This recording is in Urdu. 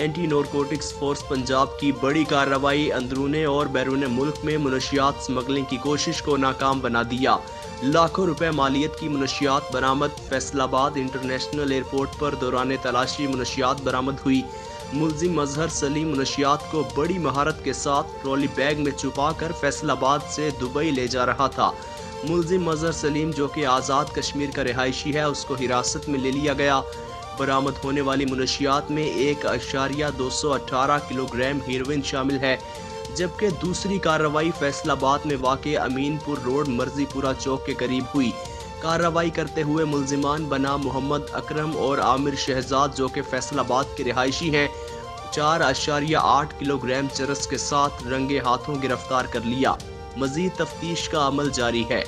اینٹی نارکوٹکس فورس پنجاب کی بڑی کارروائی اندرون اور بیرون ملک میں منشیات سمگلنگ کی کوشش کو ناکام بنا دیا۔ لاکھوں روپے مالیت کی منشیات برآمد۔ فیصل آباد انٹرنیشنل ایئرپورٹ پر دوران تلاشی منشیات برآمد ہوئی۔ ملزم اظہر سلیم منشیات کو بڑی مہارت کے ساتھ ٹرالی بیگ میں چھپا کر فیصل آباد سے دبئی لے جا رہا تھا۔ ملزم اظہر سلیم جو کہ آزاد کشمیر کا رہائشی ہے، اس کو حراست میں لے لیا گیا۔ برآمد ہونے والی منشیات میں 1.218 کلو گرام ہیروئن شامل ہے، جبکہ دوسری کارروائی فیصل آباد میں واقع امین پور روڈ مرضی پورہ چوک کے قریب ہوئی۔ کارروائی کرتے ہوئے ملزمان بنام محمد اکرم اور عامر شہزاد جو کہ فیصل آباد کے رہائشی ہیں 4.8 کلو گرام چرس کے ساتھ رنگے ہاتھوں گرفتار کر لیا۔ مزید تفتیش کا عمل جاری ہے۔